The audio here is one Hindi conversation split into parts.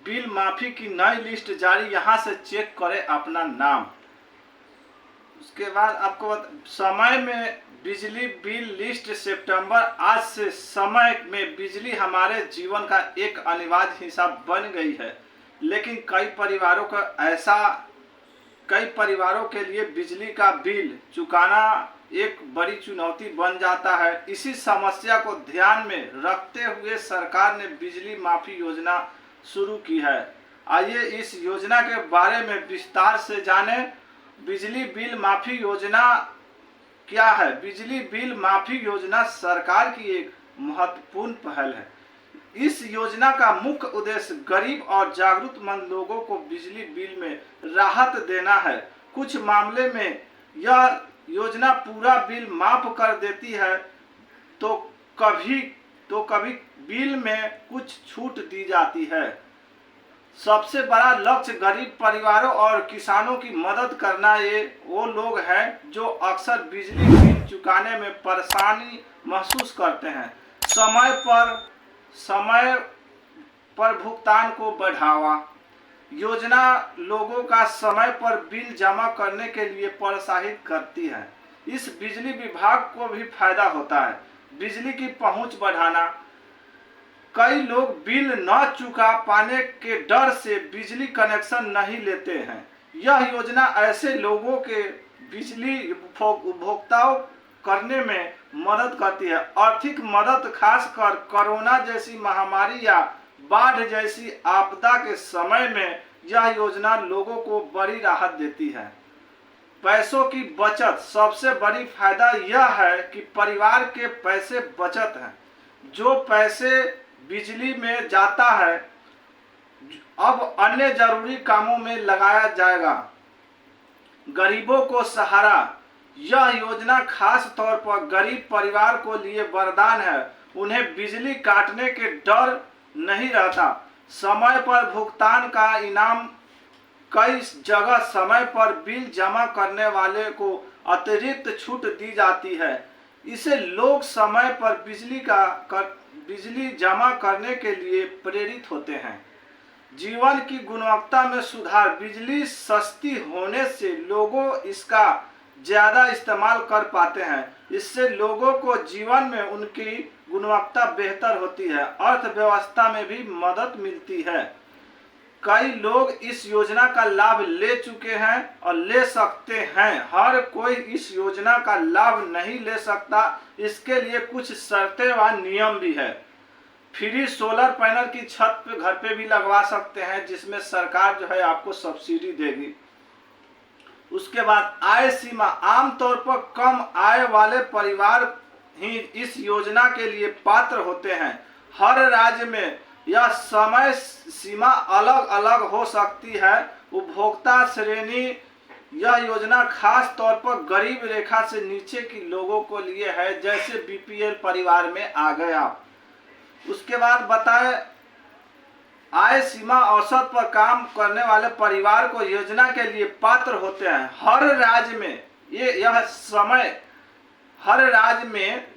बिल माफी की नई लिस्ट जारी, यहाँ से चेक करें अपना नाम। उसके बाद आपको समय में बिजली बिल लिस्ट सितंबर, आज से समय में बिजली हमारे जीवन का एक अनिवार्य हिस्सा बन गई है, लेकिन कई परिवारों के लिए बिजली का बिल चुकाना एक बड़ी चुनौती बन जाता है। इसी समस्या को ध्यान में रखते हुए सरकार ने बिजली माफी योजना शुरू की है। आइए इस योजना के बारे में विस्तार से जानें। बिजली बिल माफी योजना क्या है? बिजली बिल माफी योजना सरकार की एक महत्वपूर्ण पहल है। इस योजना का मुख्य उद्देश्य गरीब और जरूरतमंद लोगों को बिजली बिल में राहत देना है। कुछ मामले में यह योजना पूरा बिल माफ कर देती है, तो कभी बिल में कुछ छूट दी जाती है। सबसे बड़ा लक्ष्य गरीब परिवारों और किसानों की मदद करना। ये वो लोग हैं जो अक्सर बिजली बिल चुकाने में परेशानी महसूस करते हैं। समय पर भुगतान को बढ़ावा। योजना लोगों का समय पर बिल जमा करने के लिए प्रोत्साहित करती है। इस बिजली विभाग को भी फायदा होता है। बिजली की पहुंच बढ़ाना। कई लोग बिल न चुका पाने के डर से बिजली कनेक्शन नहीं लेते हैं। यह योजना ऐसे लोगों के बिजली उपभोक्ताओं करने में मदद करती है। आर्थिक मदद, खासकर कोरोना जैसी महामारी या बाढ़ जैसी आपदा के समय में यह योजना लोगों को बड़ी राहत देती है। पैसों की बचत। सबसे बड़ी फायदा यह है कि परिवार के पैसे बचत हैं। जो पैसे बिजली में जाता है अब अन्य जरूरी कामों में लगाया जाएगा। गरीबों को सहारा। यह योजना खास तौर पर गरीब परिवार को लिए वरदान है। उन्हें बिजली काटने के डर नहीं रहता। समय पर भुगतान का इनाम। कई जगह समय पर बिल जमा करने वाले को अतिरिक्त छूट दी जाती है। इसे लोग समय पर बिजली जमा करने के लिए प्रेरित होते हैं। जीवन की गुणवत्ता में सुधार। बिजली सस्ती होने से लोगों इसका ज्यादा इस्तेमाल कर पाते हैं। इससे लोगों को जीवन में उनकी गुणवत्ता बेहतर होती है। अर्थव्यवस्था में भी मदद मिलती है। कई लोग इस योजना का लाभ ले चुके हैं और ले सकते हैं। हर कोई इस योजना का लाभ नहीं ले सकता। इसके लिए कुछ शर्तें व नियम भी है। फ्री सोलर पैनल की छत पे घर पे भी लगवा सकते हैं, जिसमें सरकार जो है आपको सब्सिडी देगी। उसके बाद आय सीमा। आमतौर पर कम आय वाले परिवार ही इस योजना के लिए पात्र होते हैं। हर राज्य में यह समय सीमा अलग अलग हो सकती है। उपभोक्ता श्रेणी। यह योजना खास तौर पर गरीब रेखा से नीचे के लोगों को लिए है, जैसे बीपीएल परिवार में आ गए आप। उसके बाद बताएं आय सीमा। औसत पर काम करने वाले परिवार को योजना के लिए पात्र होते हैं। हर राज्य में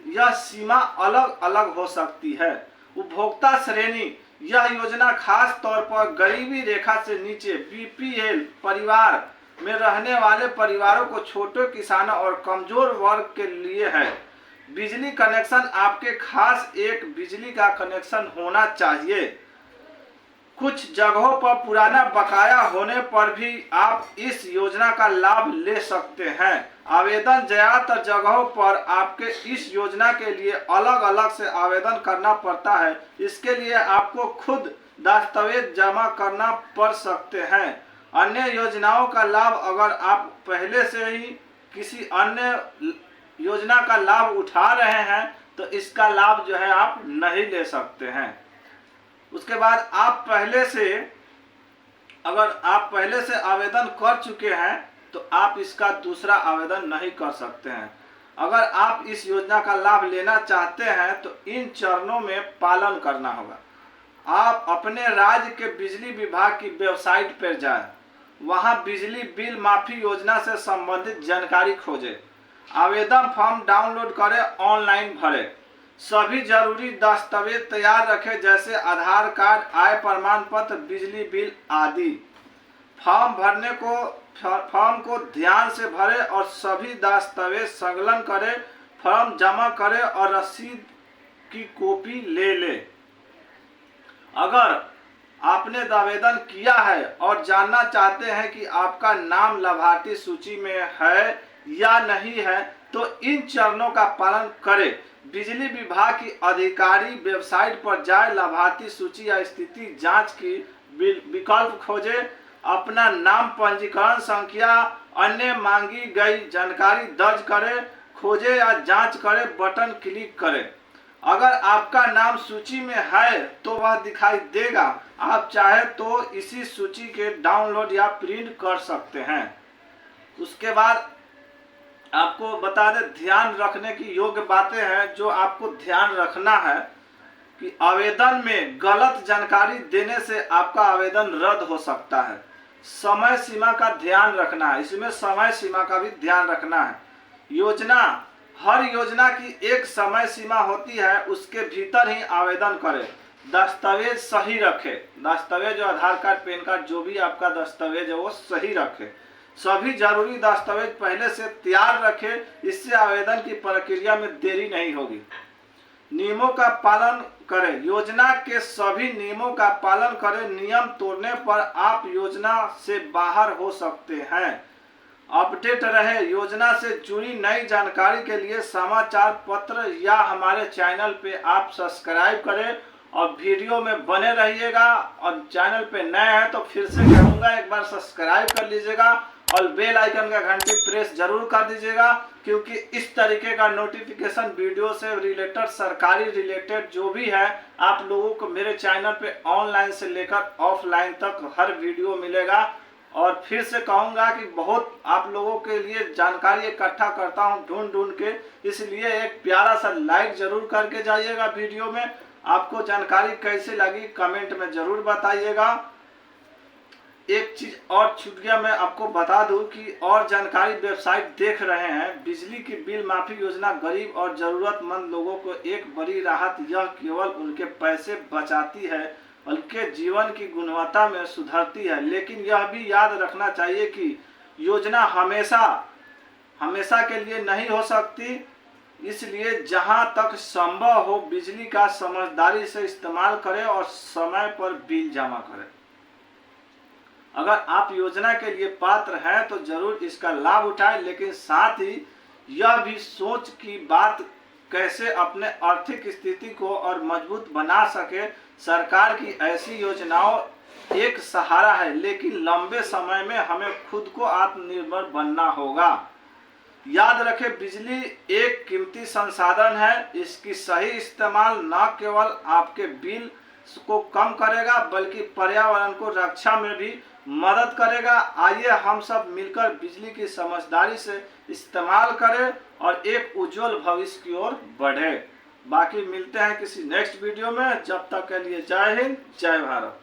यह सीमा अलग अलग हो सकती है। उपभोक्ता श्रेणी। यह योजना खास तौर पर गरीबी रेखा से नीचे बीपीएल परिवार में रहने वाले परिवारों को, छोटे किसानों और कमजोर वर्ग के लिए है। बिजली कनेक्शन। आपके खास एक बिजली का कनेक्शन होना चाहिए। कुछ जगहों पर पुराना बकाया होने पर भी आप इस योजना का लाभ ले सकते हैं। आवेदन। ज्यादातर जगहों पर आपके इस योजना के लिए अलग अलग से आवेदन करना पड़ता है। इसके लिए आपको खुद दस्तावेज जमा करना पड़ सकते हैं। अन्य योजनाओं का लाभ। अगर आप पहले से ही किसी अन्य योजना का लाभ उठा रहे हैं तो इसका लाभ जो है आप नहीं ले सकते हैं। उसके बाद अगर आप पहले से आवेदन कर चुके हैं तो आप इसका दूसरा आवेदन नहीं कर सकते हैं। अगर आप इस योजना का लाभ लेना चाहते हैं तो इन चरणों में पालन करना होगा। आप अपने राज्य के बिजली विभाग की वेबसाइट पर जाएं। वहां बिजली बिल माफी योजना से संबंधित जानकारी खोजें। आवेदन फॉर्म डाउनलोड करें, ऑनलाइन भरें। सभी जरूरी दस्तावेज तैयार रखें जैसे आधार कार्ड, आय प्रमाण पत्र, बिजली बिल आदि। फॉर्म को ध्यान से भरें और सभी दस्तावेज संलग्न करें। फॉर्म जमा करें और रसीद की कॉपी ले लें। अगर आपने आवेदन किया है और जानना चाहते हैं कि आपका नाम लाभार्थी सूची में है या नहीं है तो इन चरणों का पालन करें। बिजली विभाग की अधिकारी वेबसाइट पर जाएं, लाभार्थी सूची या स्थिति जांच की विकल्प खोजें, अपना नाम, पंजीकरण संख्या, अन्य मांगी गई जानकारी दर्ज करें, खोजें या जांच करें बटन क्लिक करें। अगर आपका नाम सूची में है तो वह दिखाई देगा। आप चाहे तो इसी सूची के डाउनलोड या प्रिंट कर सकते हैं। उसके बाद आपको बता दें, ध्यान रखने की योग्य बातें हैं जो आपको ध्यान रखना है कि आवेदन में गलत जानकारी देने से आपका आवेदन रद्द हो सकता है। समय सीमा का ध्यान रखना है, इसमें समय सीमा का भी ध्यान रखना है। हर योजना की एक समय सीमा होती है, उसके भीतर ही आवेदन करें। दस्तावेज सही रखें, दस्तावेज जो आधार कार्ड, पैन कार्ड, जो भी आपका दस्तावेज है वो सही रखें। सभी जरूरी दस्तावेज पहले से तैयार रखें, इससे आवेदन की प्रक्रिया में देरी नहीं होगी। नियमों का पालन करें, योजना के सभी नियमों का पालन करें। नियम तोड़ने पर आप योजना से बाहर हो सकते हैं। अपडेट रहे, योजना से जुड़ी नई जानकारी के लिए समाचार पत्र या हमारे चैनल पे आप सब्सक्राइब करें और वीडियो में बने रहिएगा। और चैनल पे नए हैं तो फिर से कहूँगा एक बार सब्सक्राइब कर लीजिएगा और बेल आइकन का घंटी प्रेस जरूर कर दीजिएगा, क्योंकि इस तरीके का नोटिफिकेशन वीडियो से रिलेटेड, सरकारी रिलेटेड जो भी है, आप लोगों को मेरे चैनल पे ऑनलाइन से लेकर ऑफलाइन तक हर वीडियो मिलेगा। और फिर से कहूँगा कि बहुत आप लोगों के लिए जानकारी इकट्ठा करता हूँ ढूंढ ढूंढ के, इसलिए एक प्यारा सा लाइक जरूर करके जाइएगा। वीडियो में आपको जानकारी कैसे लगी कमेंट में जरूर बताइएगा। एक चीज और छूट गया, मैं आपको बता दूं कि और जानकारी वेबसाइट देख रहे हैं, बिजली की बिल माफी योजना गरीब और जरूरतमंद लोगों को एक बड़ी राहत। यह केवल उनके पैसे बचाती है, उनके जीवन की गुणवत्ता में सुधरती है। लेकिन यह भी याद रखना चाहिए कि योजना हमेशा के लिए नहीं हो सकती, इसलिए जहां तक संभव हो बिजली का समझदारी से इस्तेमाल करें और समय पर बिल जमा करें। अगर आप योजना के लिए पात्र हैं तो जरूर इसका लाभ उठाएं, लेकिन साथ ही यह भी सोच की बात कैसे अपने आर्थिक स्थिति को और मजबूत बना सके। सरकार की ऐसी योजनाओं एक सहारा है, लेकिन लंबे समय में हमें खुद को आत्मनिर्भर बनना होगा। याद रखें, बिजली एक कीमती संसाधन है। इसकी सही इस्तेमाल न केवल आपके बिल को कम करेगा बल्कि पर्यावरण को रक्षा में भी मदद करेगा। आइए हम सब मिलकर बिजली की समझदारी से इस्तेमाल करें और एक उज्जवल भविष्य की ओर बढ़े। बाकी मिलते हैं किसी नेक्स्ट वीडियो में, जब तक के लिए जय हिंद, जय भारत।